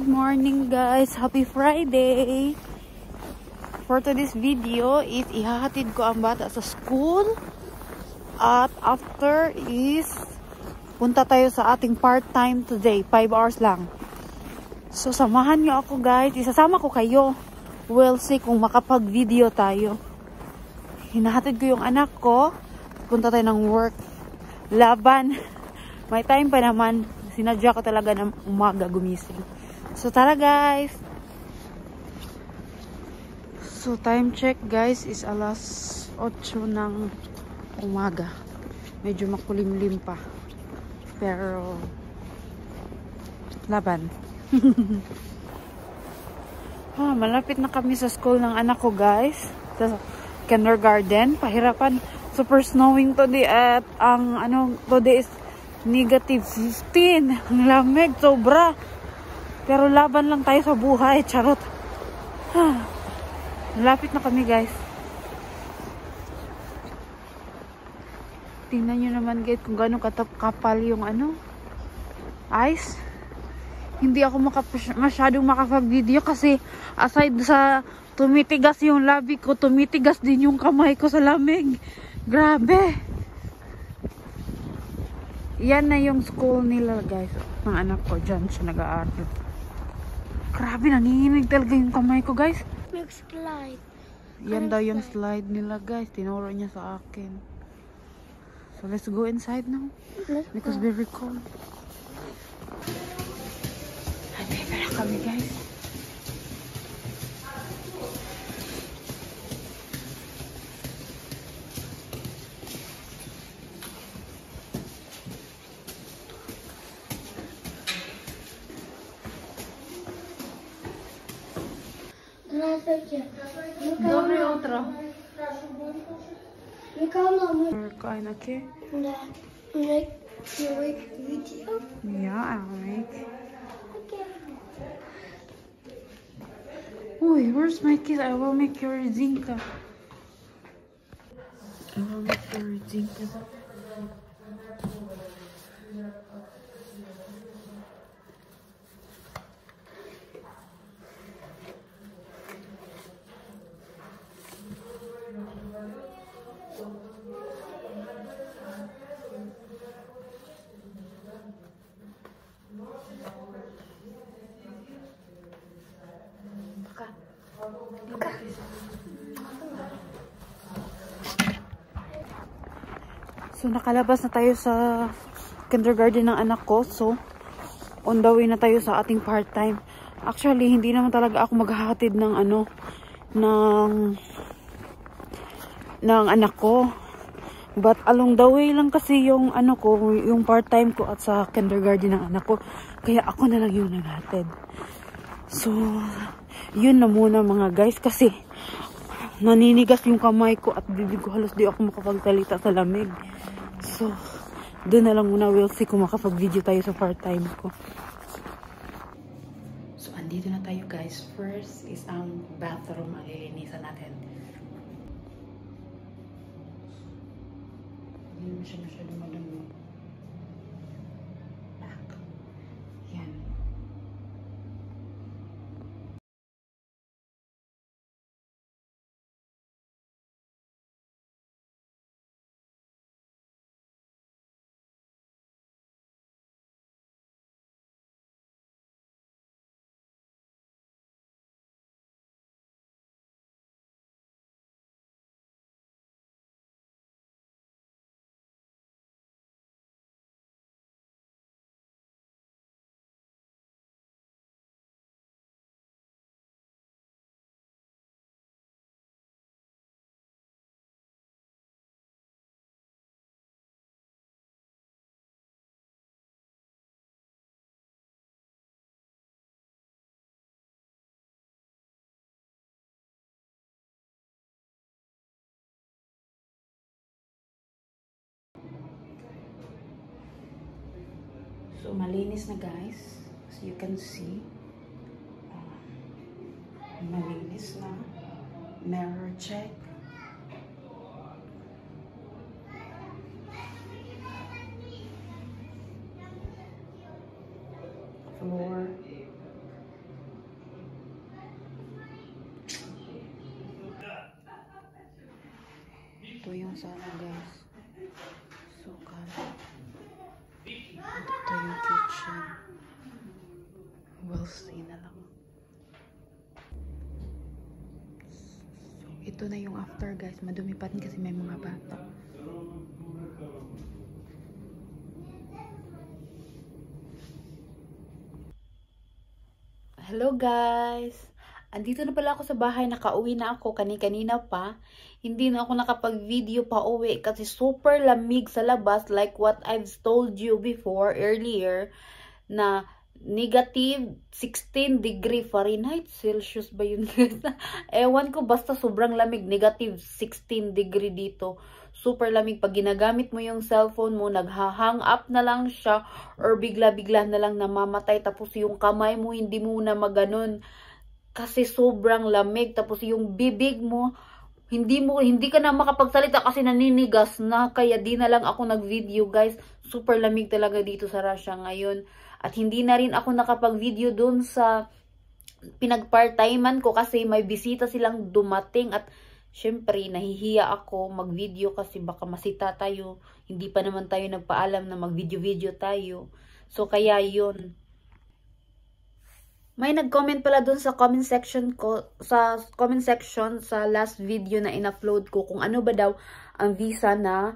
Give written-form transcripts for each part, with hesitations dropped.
morning guys! Happy Friday! For today's video is ihahatid ko ang bata sa school at after is punta tayo sa ating part-time today. 5 hours lang. So samahan nyo ako guys. Isasama ko kayo. We'll see kung makapag-video tayo. Hinahatid ko yung anak ko. Punta tayo ng work. Laban. May time pa naman. Sinadya ko talaga ng umaga gumising. So tara guys. So time check guys is alas 8 ng umaga. Medyo makulimlim pa. Pero laban. Malapit na kami sa school ng anak ko guys. Sa kindergarten. Pahirapan. Super snowing today at ang today is negative 15. Ang lamig, sobra. Pero laban lang tayo sa buhay. Charot. Malapit na kami guys. Tingnan nyo naman guys kung gano'ng kapal yung ice. Hindi ako masyadong makapag-video kasi aside sa tumitigas yung labi ko, tumitigas din yung kamay ko sa lamig. Grabe. Yan na yung school nila guys. Ng anak ko dyan siya nag-aaral. Grabe, nanginginig talaga yung kamay ko guys. Slide. Yan daw yung slide nila guys. Tinuro niya sa akin. So let's go inside now. Because very cold. Hantay pala kami guys. Доброе утро. Kain okay? You make video? Yeah, I'll make. Uy, where's my kid? I will make your zinka. I will make your zinka. So nakalabas na tayo sa kindergarten ng anak ko. So on the way na tayo sa ating part-time. Actually hindi naman talaga ako maghahatid ng ng anak ko. But along the way lang kasi yung yung part-time ko at sa kindergarten ng anak ko. Kaya ako na lang yung naghatid. So yun na muna mga guys kasi naninigas yung kamay ko at bibig ko, halos di ako makapagsalita sa lamig. So doon na lang muna, we'll see kung makapag-video tayo sa part-time ko. So andito na tayo guys. First is ang bathroom, ang lilinisan natin. Hindi naman siya masyadong madumi. Yan. So, malinis na guys. As you can see. Malinis na. Mirror check. Floor. Ito yung sana guys. So, ito yung kitchen. We'll see na lang. So, ito na yung after guys. Madumi pa rin kasi may mga bata. Hello guys! Andito na pala ako sa bahay. Nakauwi na ako. Kanina pa. Hindi na ako nakapag-video pa uwi kasi super lamig sa labas. Like what I've told you before, earlier, na negative 16 degree Fahrenheit. Celsius ba yun guys? Ewan ko, basta sobrang lamig. Negative 16 degree dito. Super lamig. Pag ginagamit mo yung cellphone mo, nagha-hang up na lang siya or bigla-bigla na lang namamatay. Tapos yung kamay mo, hindi mo na maganon. Kasi sobrang lamig. Tapos yung bibig mo, hindi ka na makapagsalita kasi naninigas na. Kaya di na lang ako nag-video guys. Super lamig talaga dito sa Russia ngayon. At hindi na rin ako nakapag-video dun sa pinag-part-timean ko kasi may bisita silang dumating. At syempre, nahihiya ako mag-video kasi baka masita tayo. Hindi pa naman tayo nagpaalam na mag-video-video tayo. So, kaya yun. May nag-comment pala dun sa comment section ko, sa last video na in-upload ko kung ano ba daw ang visa na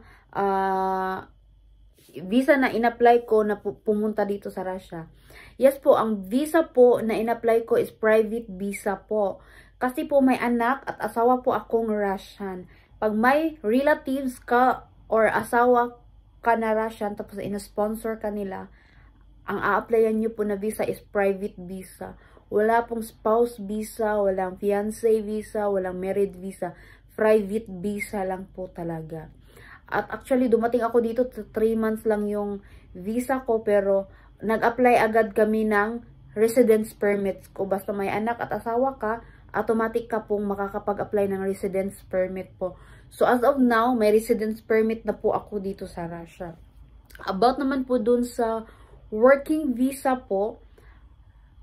in-apply ko na pumunta dito sa Russia. Yes po, ang visa po na in-apply ko is private visa po. Kasi po may anak at asawa po akong Russian. Pag may relatives ka or asawa ka na Russian tapos in-sponsor ka nila, ang a-applyan nyo po na visa is private visa. Wala pong spouse visa, walang fiancé visa, walang married visa. Private visa lang po talaga. At actually, dumating ako dito, 3 months lang yung visa ko, pero nag-apply agad kami ng residence permits ko. Basta may anak at asawa ka, automatic ka pong makakapag-apply ng residence permit po. So, as of now, may residence permit na po ako dito sa Russia. About naman po dun sa working visa po,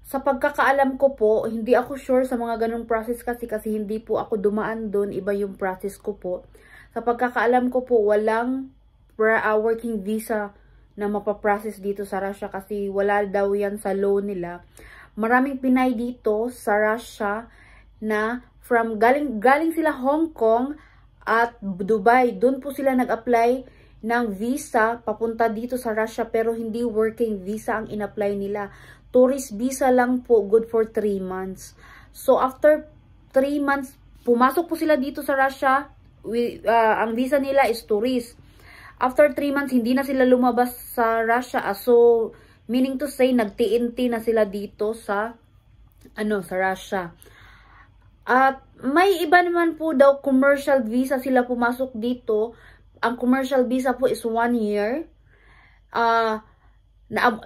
sa pagkakaalam ko po, hindi ako sure sa mga ganong process kasi hindi po ako dumaan doon, iba yung process ko po. Sa pagkakaalam ko po, walang working visa na mapaprocess dito sa Russia kasi wala daw yan sa law nila. Maraming Pinay dito sa Russia na galing sila Hong Kong at Dubai. Doon po sila nag-apply ng visa papunta dito sa Russia pero hindi working visa ang in-apply nila. Tourist visa lang po, good for 3 months. So after 3 months, pumasok po sila dito sa Russia. Ang visa nila is tourist. After 3 months, hindi na sila lumabas sa Russia. So meaning to say, nag-TNT na sila dito sa sa Russia. At may iba naman po daw commercial visa sila pumasok dito. Ang commercial visa po is 1 year.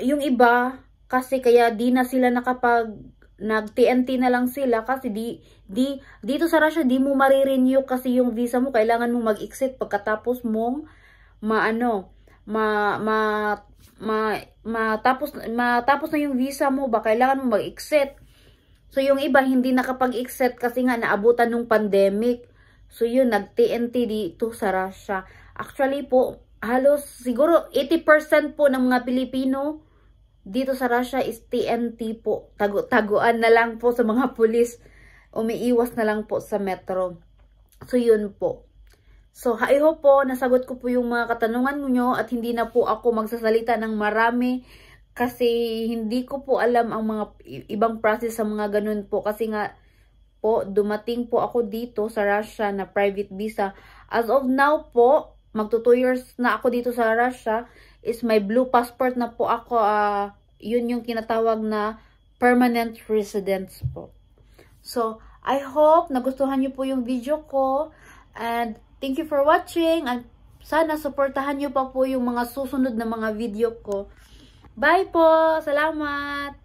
Yung iba, kasi kaya di na sila nag-TNT na lang sila kasi dito sa Russia di mo marirenew kasi yung visa mo. Kailangan mo mag-exit pagkatapos mong matapos na yung visa mo ba, kailangan mo mag-exit. So yung iba hindi nakapag-exit kasi nga naabutan ng pandemic. So yun, nag-TNT dito sa Russia. Actually po, halos siguro 80% po ng mga Pilipino dito sa Russia is TNT po. Taguan na lang po sa mga pulis. Umiiwas na lang po sa metro. So yun po. So I hope po nasagot ko po yung mga katanungan nyo at hindi na po ako magsasalita ng marami kasi hindi ko po alam ang mga ibang process sa mga ganun po kasi nga po dumating po ako dito sa Russia na private visa. As of now po, magto 2 years na ako dito sa Russia, is my blue passport na po ako. Yun yung kinatawag na permanent residence po. So, I hope nagustuhan nyo po yung video ko. And thank you for watching. And sana supportahan nyo pa po yung mga susunod na mga video ko. Bye po! Salamat!